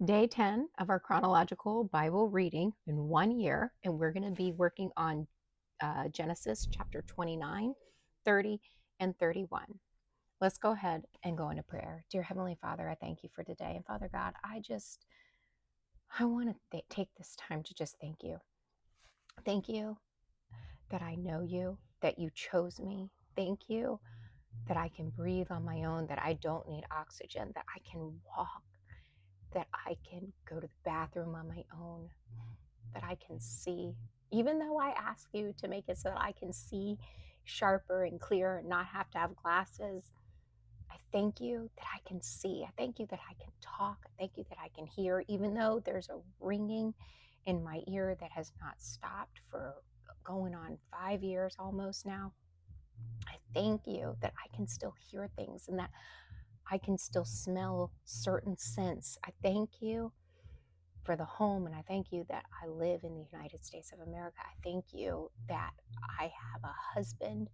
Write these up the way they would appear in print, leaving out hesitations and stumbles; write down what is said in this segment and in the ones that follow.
Day 10 of our chronological Bible reading in 1 year, and we're going to be working on Genesis chapter 29, 30, and 31. Let's go ahead and go into prayer. Dear Heavenly Father, I thank you for today. And Father God, I want to take this time to just thank you. Thank you that I know you, that you chose me. Thank you that I can breathe on my own, that I don't need oxygen, that I can walk, that I can go to the bathroom on my own, that I can see. Even though I ask you to make it so that I can see sharper and clearer and not have to have glasses, I thank you that I can see. I thank you that I can talk. I thank you that I can hear, even though there's a ringing in my ear that has not stopped for going on 5 years almost now. I thank you that I can still hear things and that I can still smell certain scents. I thank you for the home, and I thank you that I live in the United States of America. I thank you that I have a husband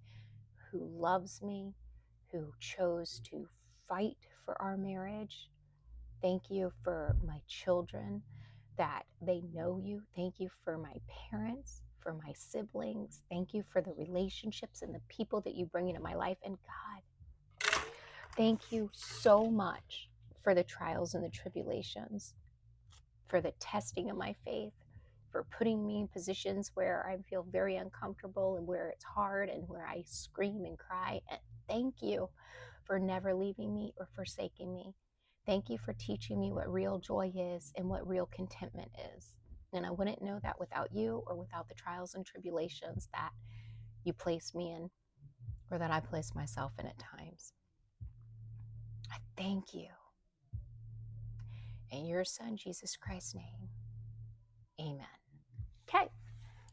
who loves me, who chose to fight for our marriage. Thank you for my children, that they know you. Thank you for my parents, for my siblings. Thank you for the relationships and the people that you bring into my life. And God, thank you so much for the trials and the tribulations, for the testing of my faith, for putting me in positions where I feel very uncomfortable and where it's hard and where I scream and cry. And thank you for never leaving me or forsaking me. Thank you for teaching me what real joy is and what real contentment is. And I wouldn't know that without you or without the trials and tribulations that you place me in or that I place myself in at times. I thank you. In your Son, Jesus Christ's name, amen. Okay.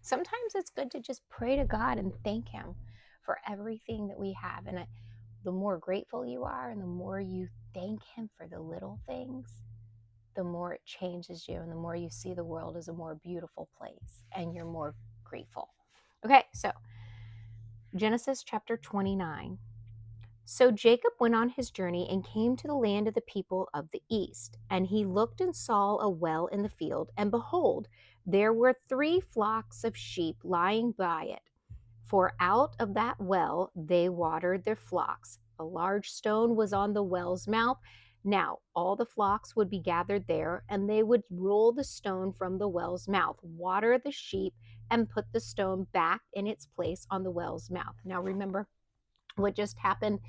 Sometimes it's good to just pray to God and thank Him for everything that we have. And the more grateful you are and the more you thank Him for the little things, the more it changes you and the more you see the world as a more beautiful place and you're more grateful. Okay, so Genesis chapter 29. So Jacob went on his journey and came to the land of the people of the east. And he looked and saw a well in the field, and behold, there were 3 flocks of sheep lying by it. For out of that well they watered their flocks. A large stone was on the well's mouth. Now all the flocks would be gathered there, and they would roll the stone from the well's mouth, water the sheep, and put the stone back in its place on the well's mouth. Now remember what just happened.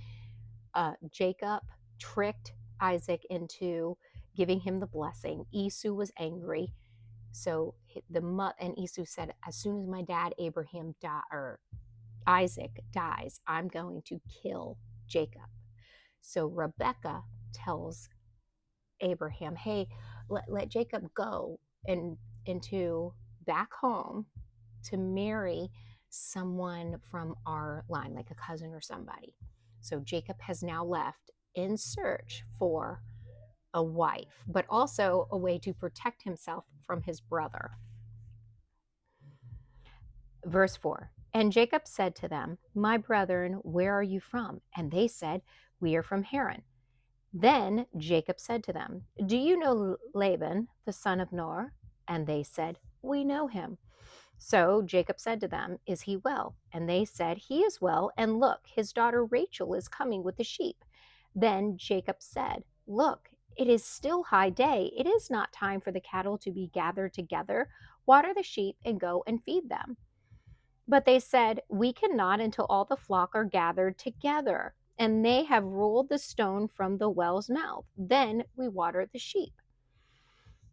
Jacob tricked Isaac into giving him the blessing. Esau was angry. So and Esau said, as soon as my dad Abraham or Isaac dies, I'm going to kill Jacob. So Rebecca tells Abraham, hey, let Jacob go into back home to marry someone from our line, like a cousin or somebody. So Jacob has now left in search for a wife, but also a way to protect himself from his brother. Verse 4. And Jacob said to them, my brethren, where are you from? And they said, we are from Haran. Then Jacob said to them, do you know Laban, the son of Nahor? And they said, we know him. So Jacob said to them, is he well? And they said, he is well. And look, his daughter Rachel is coming with the sheep. Then Jacob said, look, it is still high day. It is not time for the cattle to be gathered together. Water the sheep and go and feed them. But they said, we cannot until all the flock are gathered together, and they have rolled the stone from the well's mouth. Then we water the sheep.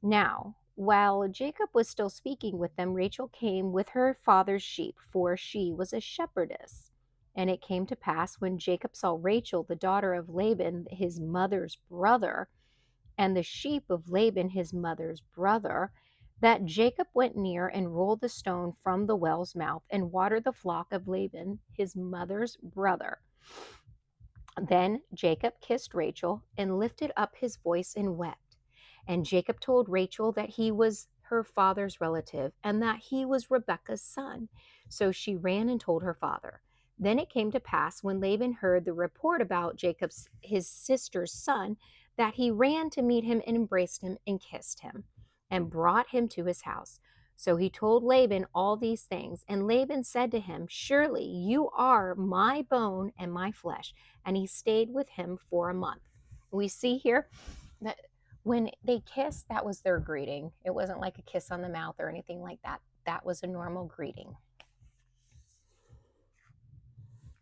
Now, while Jacob was still speaking with them, Rachel came with her father's sheep, for she was a shepherdess. And it came to pass when Jacob saw Rachel, the daughter of Laban, his mother's brother, and the sheep of Laban, his mother's brother, that Jacob went near and rolled the stone from the well's mouth and watered the flock of Laban, his mother's brother. Then Jacob kissed Rachel and lifted up his voice and wept. And Jacob told Rachel that he was her father's relative and that he was Rebekah's son. So she ran and told her father. Then it came to pass when Laban heard the report about his sister's son, that he ran to meet him and embraced him and kissed him and brought him to his house. So he told Laban all these things, and Laban said to him, "Surely you are my bone and my flesh." And he stayed with him for a month. We see here that when they kissed, that was their greeting. It wasn't like a kiss on the mouth or anything like that. That was a normal greeting.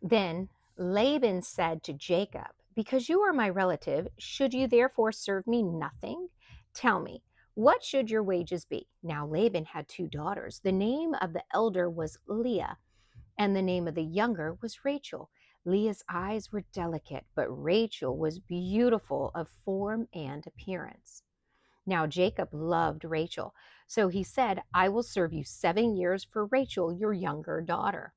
Then Laban said to Jacob, "Because you are my relative, should you therefore serve me nothing? Tell me, what should your wages be?" Now Laban had 2 daughters. The name of the elder was Leah, and the name of the younger was Rachel. Leah's eyes were delicate, but Rachel was beautiful of form and appearance. Now Jacob loved Rachel, so he said, "I will serve you 7 years for Rachel, your younger daughter."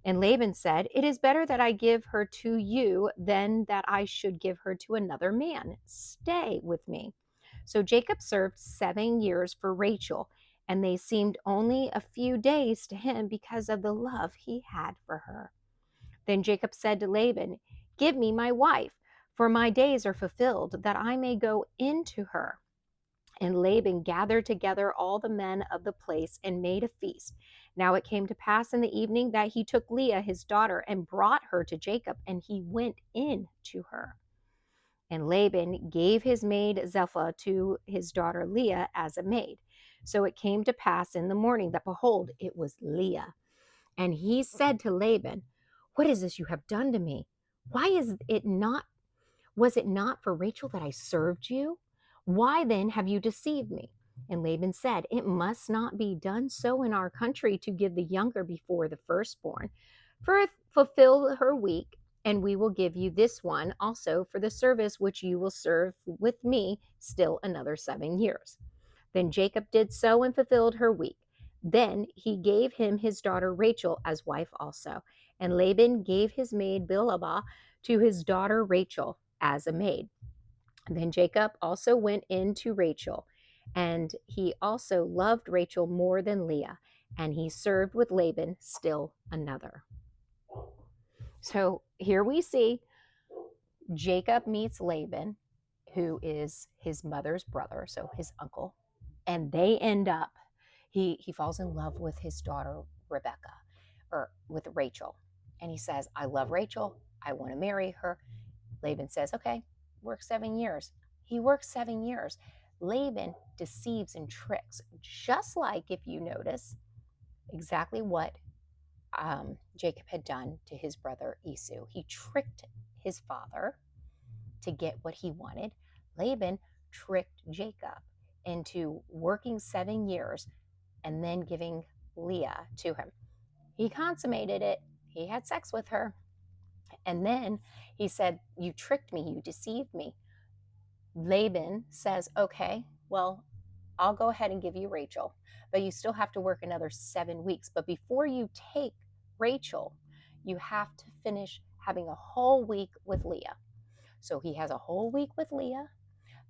And Laban said, "It is better that I give her to you than that I should give her to another man. Stay with me." So Jacob served 7 years for Rachel, and they seemed only a few days to him because of the love he had for her. Then Jacob said to Laban, "Give me my wife, for my days are fulfilled, that I may go into her." And Laban gathered together all the men of the place and made a feast. Now it came to pass in the evening that he took Leah his daughter and brought her to Jacob, and he went in to her. And Laban gave his maid Zilpah to his daughter Leah as a maid. So it came to pass in the morning that, behold, it was Leah. And he said to Laban, "What is this you have done to me? Why was it not for Rachel that I served you? Why then have you deceived me?" And Laban said, "It must not be done so in our country to give the younger before the firstborn. Fulfill her week, and we will give you this one also for the service which you will serve with me still another 7 years." Then Jacob did so and fulfilled her week. Then he gave him his daughter Rachel as wife also. And Laban gave his maid Bilhah to his daughter Rachel as a maid. Then Jacob also went in to Rachel, and he also loved Rachel more than Leah, and he served with Laban still another. So here we see Jacob meets Laban, who is his mother's brother, so his uncle, and they end up, he falls in love with his daughter Rebecca, or with Rachel, and he says, "I love Rachel, I want to marry her." Laban says, "Okay, work 7 years." He works 7 years. Laban deceives and tricks, just like, if you notice, exactly what Jacob had done to his brother Esau. He tricked his father to get what he wanted. Laban tricked Jacob into working 7 years and then giving Leah to him. He consummated it. He had sex with her. And then he said, "You tricked me. You deceived me." Laban says, "Okay, well, I'll go ahead and give you Rachel, but you still have to work another 7 weeks. But before you take Rachel, you have to finish having a whole week with Leah." So he has a whole week with Leah.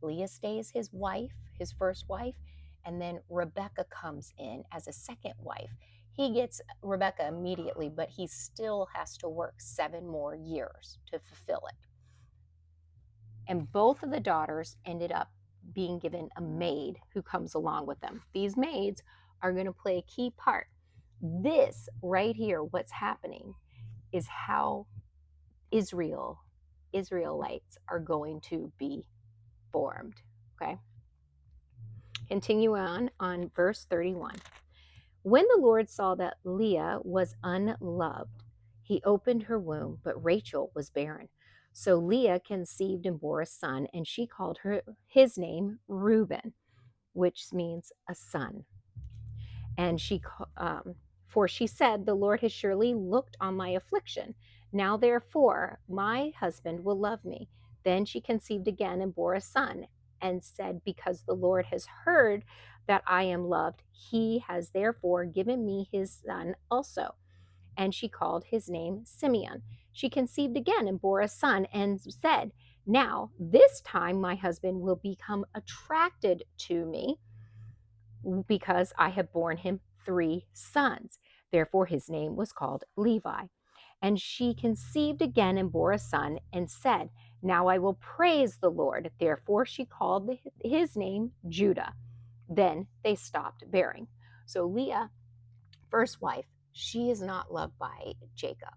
Leah stays his wife, his first wife, and then Rebecca comes in as a second wife. He gets Rebecca immediately, but he still has to work 7 more years to fulfill it. And both of the daughters ended up being given a maid who comes along with them. These maids are going to play a key part. This right here, what's happening, is how Israelites are going to be formed. Okay. Continue on verse 31. When the Lord saw that Leah was unloved, he opened her womb, but Rachel was barren. So Leah conceived and bore a son, and she called his name Reuben, which means a son. And for she said, "The Lord has surely looked on my affliction. Now therefore my husband will love me." Then she conceived again and bore a son, and said, "Because the Lord has heard that I am loved, he has therefore given me his son also." And she called his name Simeon. She conceived again and bore a son, and said, "Now this time my husband will become attracted to me, because I have borne him 3 sons." Therefore his name was called Levi. And she conceived again and bore a son, and said, Now I will praise the Lord. Therefore she called his name Judah. Then they stopped bearing. So Leah, first wife, she is not loved by Jacob.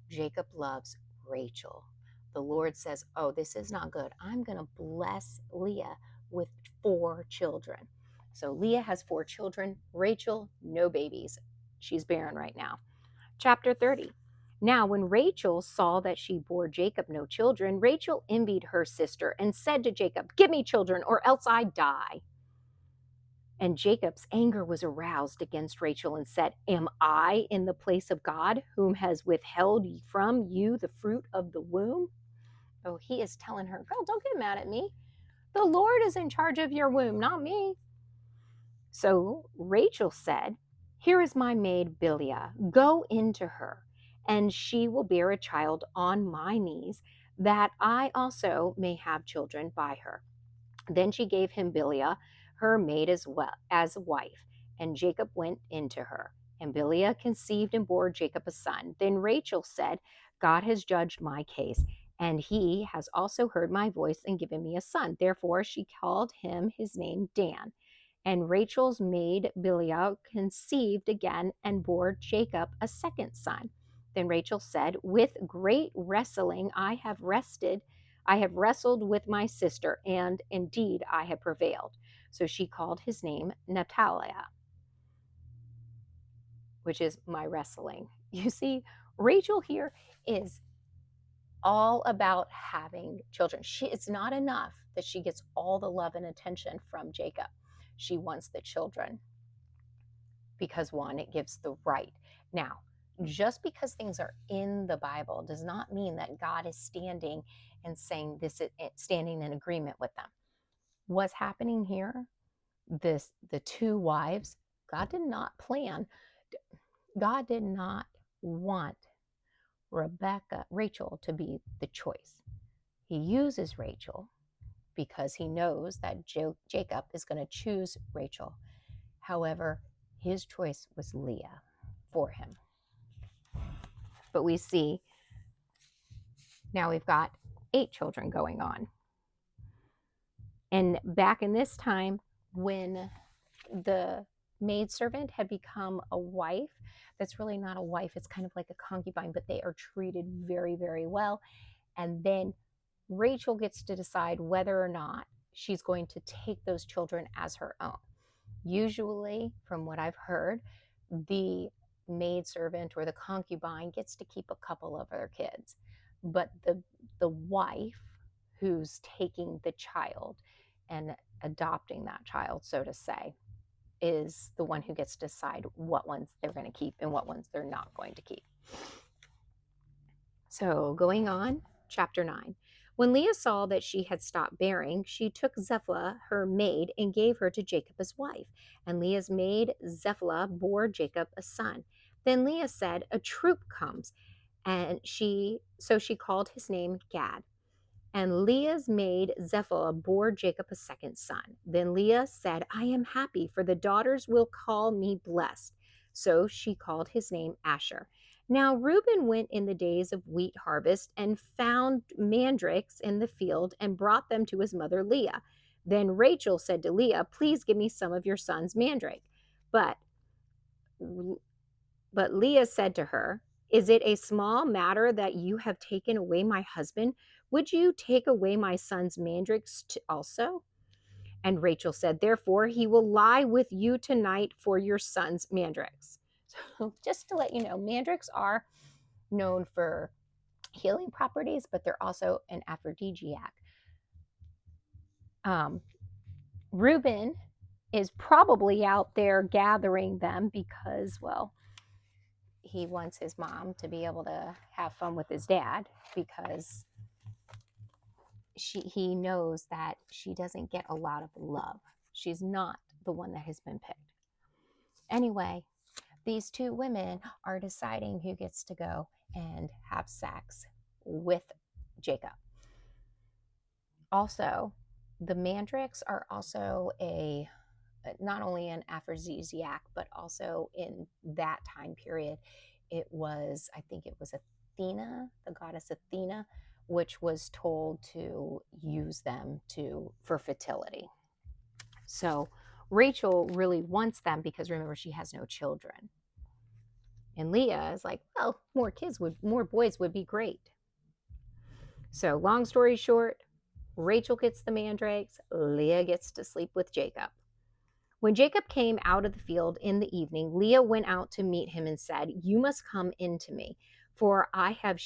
Jacob loves Rachel. The Lord says, oh, this is not good. I'm going to bless Leah with 4 children. So Leah has 4 children. Rachel, no babies. She's barren right now. Chapter 30. Now, when Rachel saw that she bore Jacob no children, Rachel envied her sister and said to Jacob, give me children or else I die. And Jacob's anger was aroused against Rachel and said, am I in the place of God, whom has withheld from you the fruit of the womb? Oh, he is telling her, girl, don't get mad at me. The Lord is in charge of your womb, not me. So Rachel said, here is my maid Bilhah. Go into her, and she will bear a child on my knees, that I also may have children by her. Then she gave him Bilhah, her maid as well as a wife, and Jacob went into her. And Bilhah conceived and bore Jacob a son. Then Rachel said, God has judged my case, and he has also heard my voice and given me a son. Therefore she called him his name Dan. And Rachel's maid Bilhah conceived again and bore Jacob a second son. Then Rachel said, with great wrestling I have wrestled with my sister, and indeed I have prevailed. So she called his name Naphtaliah, which is my wrestling. You see, Rachel here is all about having children. It's not enough that she gets all the love and attention from Jacob. She wants the children because, one, it gives the right. Now, just because things are in the Bible does not mean that God is standing and saying this, standing in agreement with them. What's happening here, the 2 wives, God did not want Rachel to be the choice. He uses Rachel because he knows that Jacob is going to choose Rachel. However, his choice was Leah for him. But we see now we've got 8 children going on. And back in this time, when the maidservant had become a wife, that's really not a wife, it's kind of like a concubine, but they are treated very, very well. And then Rachel gets to decide whether or not she's going to take those children as her own. Usually, from what I've heard, the maidservant or the concubine gets to keep a couple of their kids, but the wife who's taking the child and adopting that child, so to say, is the one who gets to decide what ones they're going to keep and what ones they're not going to keep. So going on, chapter 9. When Leah saw that she had stopped bearing, she took Zilpah, her maid, and gave her to Jacob as wife. And Leah's maid Zilpah bore Jacob a son. Then Leah said, a troop comes, and she called his name Gad. And Leah's maid Zilpah bore Jacob a second son. Then Leah said, I am happy, for the daughters will call me blessed. So she called his name Asher. Now Reuben went in the days of wheat harvest and found mandrakes in the field and brought them to his mother Leah. Then Rachel said to Leah, please give me some of your son's mandrake. But Leah said to her, is it a small matter that you have taken away my husband? Would you take away my son's mandrakes also? And Rachel said, therefore, he will lie with you tonight for your son's mandrakes. So just to let you know, mandrakes are known for healing properties, but they're also an aphrodisiac. Reuben is probably out there gathering them because, well, he wants his mom to be able to have fun with his dad, because he knows that she doesn't get a lot of love. She's not the one that has been picked. Anyway, these 2 women are deciding who gets to go and have sex with Jacob. Also, the mandrakes are also not only an aphrodisiac, but also in that time period, I think it was Athena, the goddess Athena, which was told to use them for fertility. So Rachel really wants them because remember, she has no children. And Leah is like, well, more boys would be great. So long story short, Rachel gets the mandrakes, Leah gets to sleep with Jacob. When Jacob came out of the field in the evening, Leah went out to meet him and said, "You must come in to me, for I have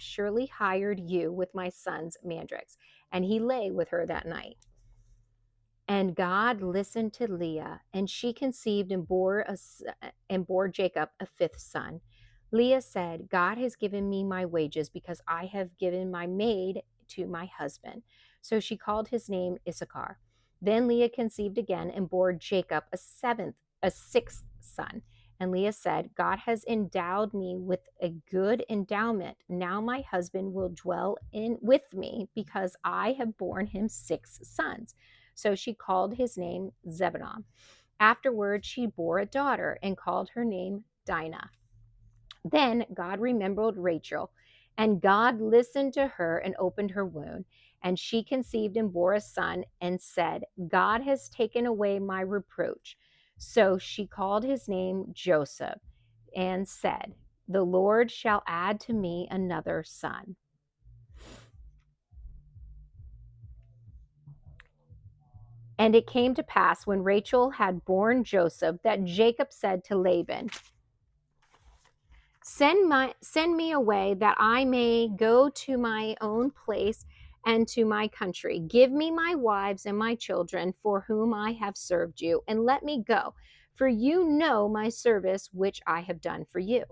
surely hired you with my son's mandrakes." And he lay with her that night. And God listened to Leah, and she conceived and bore Jacob a fifth son. Leah said, "God has given me my wages because I have given my maid to my husband." So she called his name Issachar. Then Leah conceived again and bore Jacob a sixth son. And Leah said, "God has endowed me with a good endowment. Now my husband will dwell with me because I have borne him six sons." So she called his name Zebulun. Afterward, she bore a daughter and called her name Dinah. Then God remembered Rachel, and God listened to her and opened her womb. And she conceived and bore a son and said, "God has taken away my reproach." So she called his name Joseph and said, "The Lord shall add to me another son." And it came to pass when Rachel had borne Joseph that Jacob said to Laban, Send me away that I may go to my own place and to my country. Give me my wives and my children for whom I have served you, and let me go, for you know my service which I have done for you."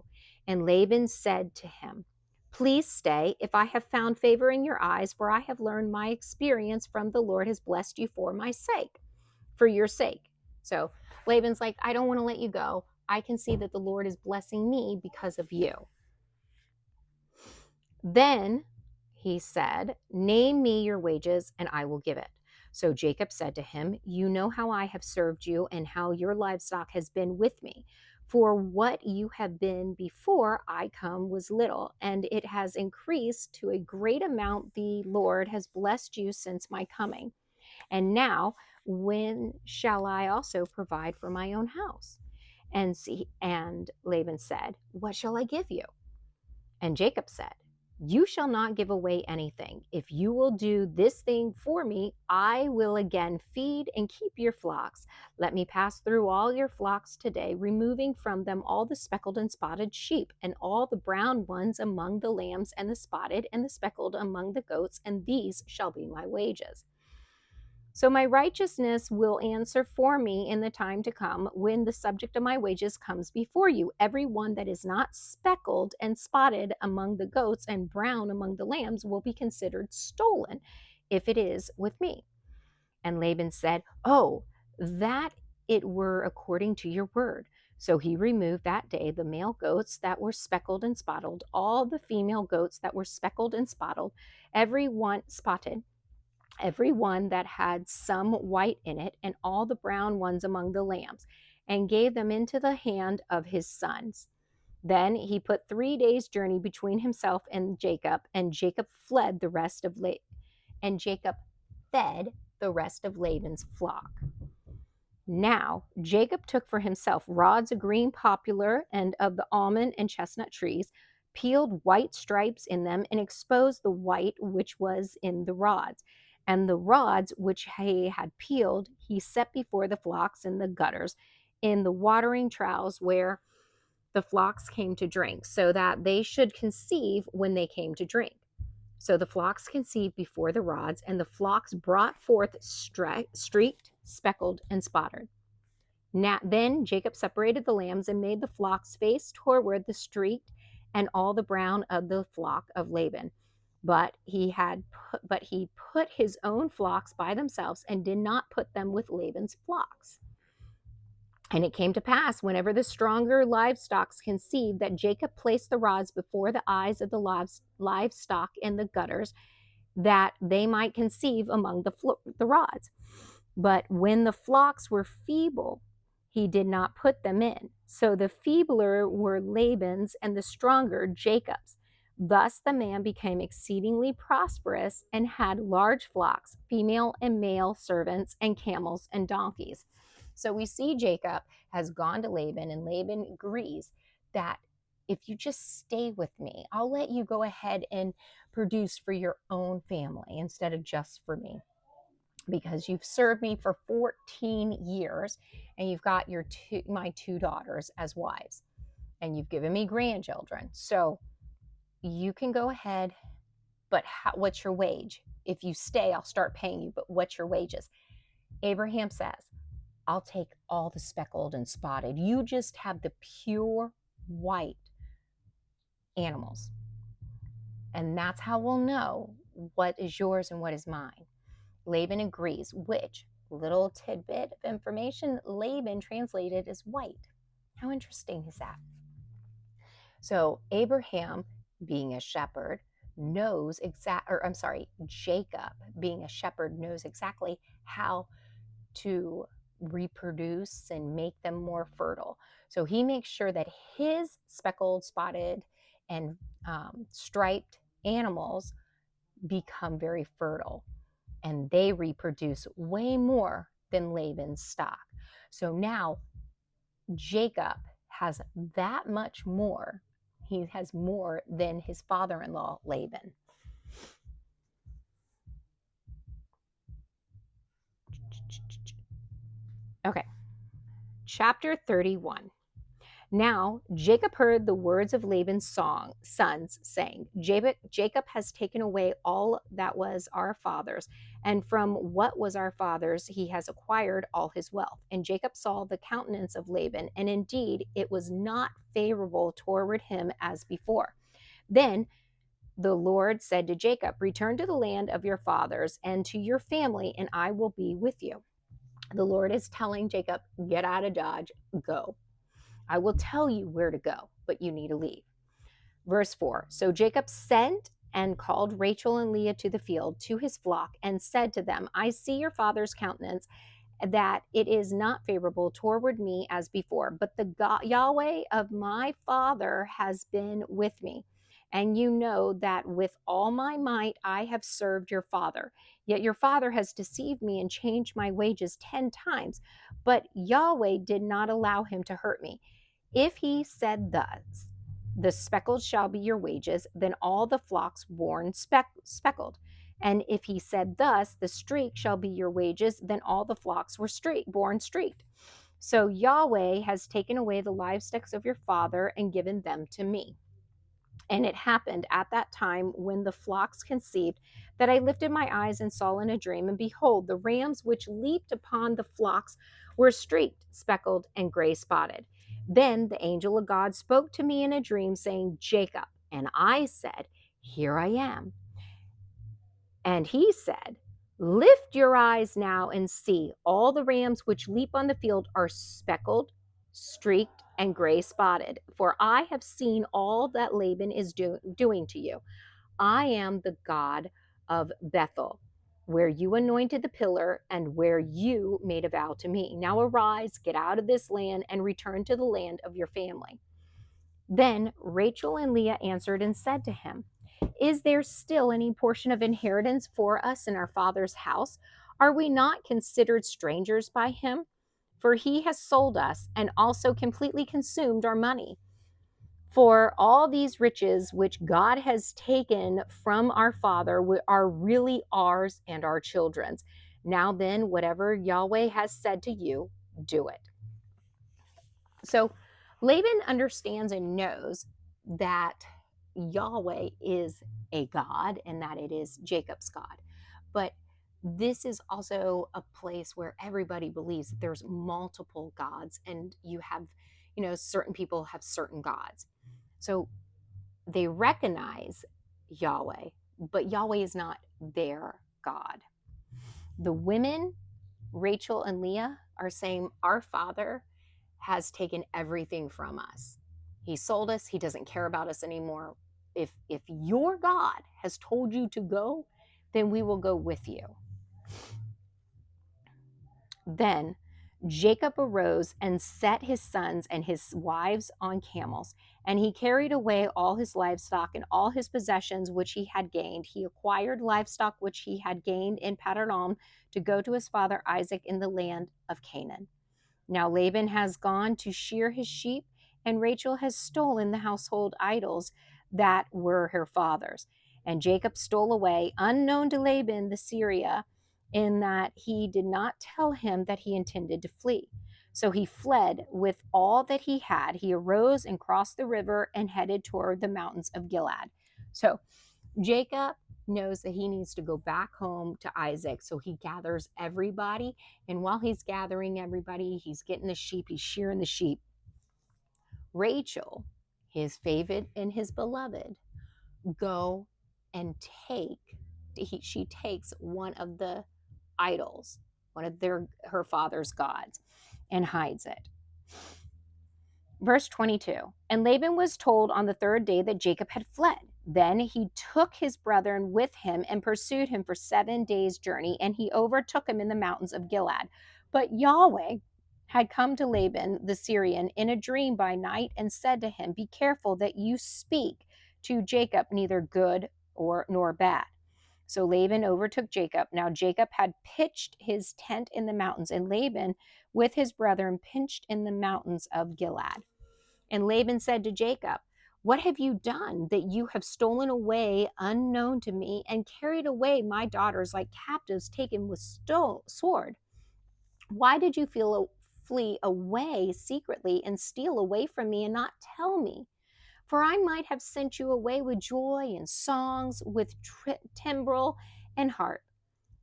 And Laban said to him, "Please stay, if I have found favor in your eyes, for I have learned my experience from the Lord has blessed you for your sake." So Laban's like, "I don't want to let you go. I can see that the Lord is blessing me because of you." Then he said, "Name me your wages and I will give it." So Jacob said to him, "You know how I have served you and how your livestock has been with me. For what you have been before I come was little, and it has increased to a great amount. The Lord has blessed you since my coming. And now, when shall I also provide for my own house?" And Laban said, "What shall I give you?" And Jacob said, "You shall not give away anything. If you will do this thing for me, I will again feed and keep your flocks. Let me pass through all your flocks today, removing from them all the speckled and spotted sheep, and all the brown ones among the lambs, and the spotted and the speckled among the goats, and these shall be my wages. So my righteousness will answer for me in the time to come when the subject of my wages comes before you. Every one that is not speckled and spotted among the goats and brown among the lambs will be considered stolen if it is with me." And Laban said, "Oh, that it were according to your word." So he removed that day the male goats that were speckled and spotted, all the female goats that were speckled and spotted, every one that had some white in it, and all the brown ones among the lambs, and gave them into the hand of his sons. Then he put 3 days' journey between himself and Jacob fed the rest of Laban's flock. Now Jacob took for himself rods of green poplar and of the almond and chestnut trees, peeled white stripes in them, and exposed the white which was in the rods. And the rods which he had peeled, he set before the flocks in the gutters, in the watering troughs where the flocks came to drink, so that they should conceive when they came to drink. So the flocks conceived before the rods, and the flocks brought forth streaked, speckled, and spotted. Then Jacob separated the lambs and made the flocks face toward the streaked and all the brown of the flock of Laban. But he put his own flocks by themselves and did not put them with Laban's flocks. And it came to pass, whenever the stronger livestock conceived, that Jacob placed the rods before the eyes of the livestock in the gutters, that they might conceive among the rods. But when the flocks were feeble, he did not put them in. So the feebler were Laban's, and the stronger Jacob's. Thus the man became exceedingly prosperous and had large flocks, female and male servants, and camels and donkeys. So we see Jacob has gone to Laban, and Laban agrees that if you just stay with me, I'll let you go ahead and produce for your own family instead of just for me, because you've served me for 14 years and you've got my two daughters as wives, and you've given me grandchildren. So you can go ahead, but what's your wage? If you stay, I'll start paying you, but what's your wages? Abraham says, I'll take all the speckled and spotted. You just have the pure white animals. And that's how we'll know what is yours and what is mine. Laban agrees, which little tidbit of information Laban translated as white. How interesting is that? So Abraham, being a shepherd, Jacob, being a shepherd, knows exactly how to reproduce and make them more fertile. So he makes sure that his speckled, spotted, and striped animals become very fertile, and they reproduce way more than Laban's stock. So now Jacob has that much more. He has more than his father-in-law, Laban. Okay, chapter 31. Now Jacob heard the words of Laban's sons, saying, Jacob has taken away all that was our father's, and from what was our father's he has acquired all his wealth. And Jacob saw the countenance of Laban, and indeed it was not favorable toward him as before. Then the Lord said to Jacob, return to the land of your fathers and to your family, and I will be with you. The Lord is telling Jacob, get out of Dodge, go. I will tell you where to go, but you need to leave. Verse 4. So Jacob sent and called Rachel and Leah to the field, to his flock, and said to them, I see your father's countenance, that it is not favorable toward me as before, but the Yahweh of my father has been with me. And you know that with all my might I have served your father. Yet your father has deceived me and changed my wages 10 times. But Yahweh did not allow him to hurt me. If he said thus, the speckled shall be your wages, then all the flocks born speckled. And if he said thus, the streak shall be your wages, then all the flocks were born streaked. So Yahweh has taken away the livestock of your father and given them to me. And it happened at that time when the flocks conceived that I lifted my eyes and saw in a dream, and behold, the rams which leaped upon the flocks were streaked, speckled, and gray spotted. Then the angel of God spoke to me in a dream, saying, Jacob. And I said, here I am. And he said, lift your eyes now and see, all the rams which leap on the field are speckled, streaked, and gray spotted. For I have seen all that Laban is doing to you. I am the God of Bethel, where you anointed the pillar and where you made a vow to me. Now arise, get out of this land, and return to the land of your family. Then Rachel and Leah answered and said to him, is there still any portion of inheritance for us in our father's house? Are we not considered strangers by him? For he has sold us and also completely consumed our money. For all these riches which God has taken from our father are really ours and our children's. Now then, whatever Yahweh has said to you, do it. So Laban understands and knows that Yahweh is a God and that it is Jacob's God. But this is also a place where everybody believes that there's multiple gods, and you have, certain people have certain gods. So they recognize Yahweh, but Yahweh is not their God. The women, Rachel and Leah, are saying, our father has taken everything from us. He sold us. He doesn't care about us anymore. If your God has told you to go, then we will go with you. Then Jacob arose and set his sons and his wives on camels, and he carried away all his livestock and all his possessions which he had gained. He acquired livestock which he had gained in Paddan to go to his father Isaac in the land of Canaan. Now Laban has gone to shear his sheep, and Rachel has stolen the household idols that were her father's. And Jacob stole away, unknown to Laban the Syria, in that he did not tell him that he intended to flee. So he fled with all that he had. He arose and crossed the river and headed toward the mountains of Gilead. So Jacob knows that he needs to go back home to Isaac. So he gathers everybody. And while he's gathering everybody, he's getting the sheep, he's shearing the sheep. Rachel, his favorite and his beloved, go and she takes one of the idols, one of her father's gods, and hides it. Verse 22, and Laban was told on the third day that Jacob had fled. Then he took his brethren with him and pursued him for 7 days' journey, and he overtook him in the mountains of Gilead. But Yahweh had come to Laban the Syrian in a dream by night and said to him, be careful that you speak to Jacob neither good nor bad. So Laban overtook Jacob. Now Jacob had pitched his tent in the mountains, and Laban with his brethren pitched in the mountains of Gilead. And Laban said to Jacob, what have you done that you have stolen away unknown to me and carried away my daughters like captives taken with sword? Why did you flee away secretly and steal away from me and not tell me? For I might have sent you away with joy and songs, with timbrel and harp.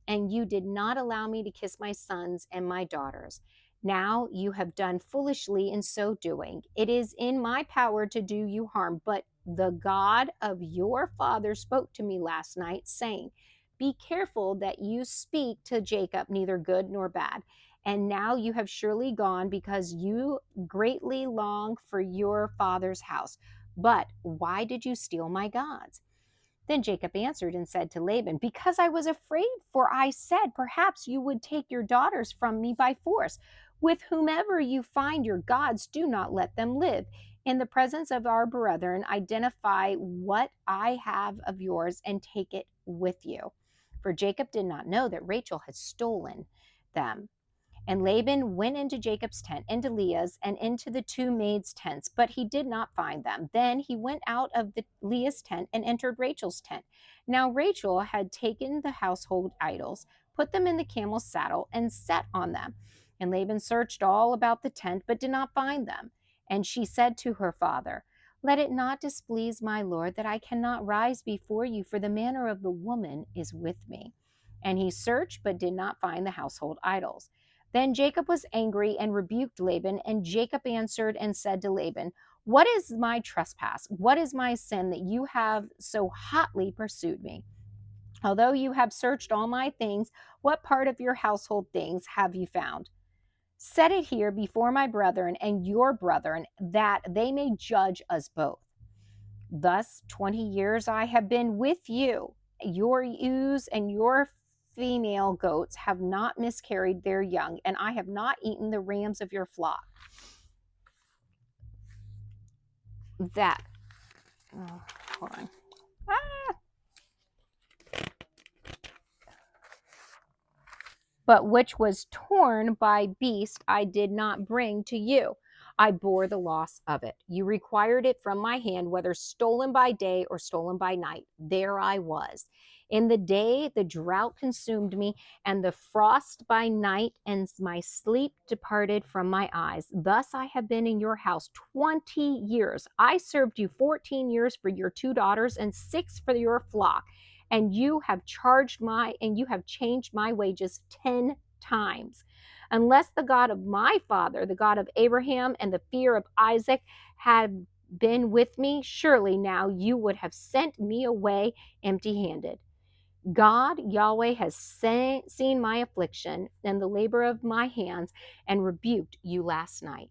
And you did not allow me to kiss my sons and my daughters. Now you have done foolishly in so doing. It is in my power to do you harm, but the God of your father spoke to me last night, saying, be careful that you speak to Jacob neither good nor bad. And now you have surely gone because you greatly long for your father's house. But why did you steal my gods? Then Jacob answered and said to Laban, because I was afraid, for I said, perhaps you would take your daughters from me by force. With whomever you find your gods, do not let them live. In the presence of our brethren, identify what I have of yours and take it with you. For Jacob did not know that Rachel had stolen them. And Laban went into Jacob's tent, into Leah's, and into the two maids' tents, but he did not find them. Then he went out of Leah's tent and entered Rachel's tent. Now Rachel had taken the household idols, put them in the camel's saddle, and sat on them. And Laban searched all about the tent, but did not find them. And she said to her father, let it not displease my lord that I cannot rise before you, for the manner of the woman is with me. And he searched, but did not find the household idols. Then Jacob was angry and rebuked Laban, and Jacob answered and said to Laban, what is my trespass? What is my sin that you have so hotly pursued me? Although you have searched all my things, what part of your household things have you found? Set it here before my brethren and your brethren, that they may judge us both. Thus 20 years I have been with you. Your ewes and your female goats have not miscarried their young, and I have not eaten the rams of your flock. Hold on. But which was torn by beast I did not bring to you. I bore the loss of it. You required it from my hand, whether stolen by day or stolen by night. There I was. In the day, the drought consumed me, and the frost by night, and my sleep departed from my eyes. Thus I have been in your house 20 years. I served you 14 years for your 2 daughters and 6 for your flock. And you have changed my wages 10 times. Unless the God of my father, the God of Abraham, and the fear of Isaac had been with me, surely now you would have sent me away empty-handed. God, Yahweh, has seen my affliction and the labor of my hands and rebuked you last night.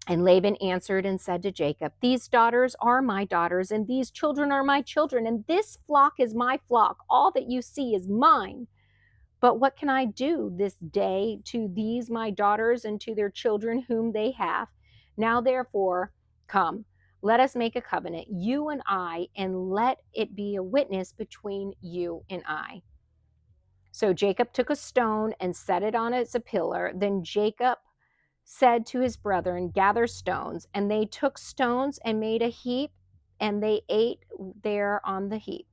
And Laban answered and said to Jacob, these daughters are my daughters, and these children are my children, and this flock is my flock. All that you see is mine. But what can I do this day to these my daughters and to their children whom they have? Now therefore, come, let us make a covenant, you and I, and let it be a witness between you and I. So Jacob took a stone and set it on as a pillar. Then Jacob said to his brethren, gather stones. And they took stones and made a heap, and they ate there on the heap.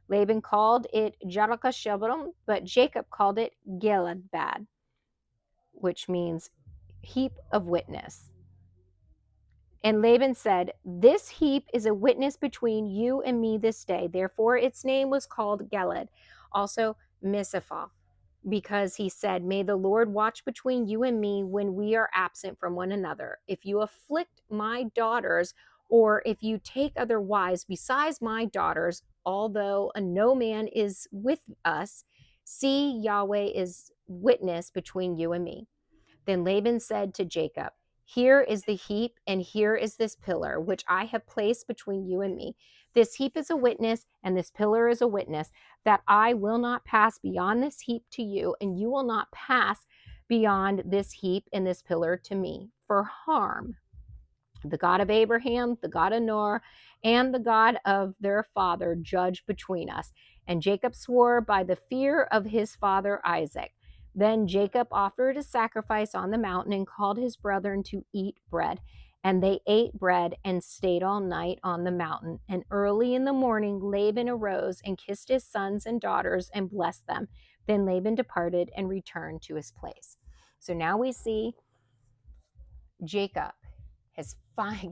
Laban called it Jalakashebam, but Jacob called it Gilead, which means heap of witness. And Laban said, this heap is a witness between you and me this day. Therefore its name was called Gilead. Also Mizpah, because he said, may the Lord watch between you and me when we are absent from one another. If you afflict my daughters, or if you take other wives besides my daughters, although no man is with us, see, Yahweh is witness between you and me. Then Laban said to Jacob, here is the heap, and here is this pillar, which I have placed between you and me. This heap is a witness, and this pillar is a witness, that I will not pass beyond this heap to you, and you will not pass beyond this heap and this pillar to me for harm. The God of Abraham, the God of Noah, and the God of their father judge between us. And Jacob swore by the fear of his father Isaac. Then Jacob offered a sacrifice on the mountain and called his brethren to eat bread. And they ate bread and stayed all night on the mountain. And early in the morning, Laban arose and kissed his sons and daughters and blessed them. Then Laban departed and returned to his place. So now we see Jacob has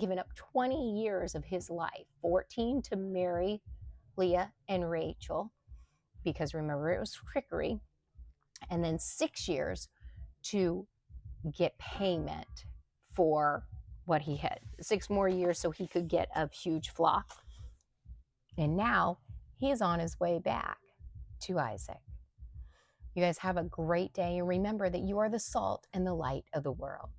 given up 20 years of his life, 14 to marry Leah and Rachel, because remember, it was trickery, and then 6 years to get payment for what he had, 6 more years so he could get a huge flock. And now he is on his way back to Isaac. You guys have a great day, and remember that you are the salt and the light of the world.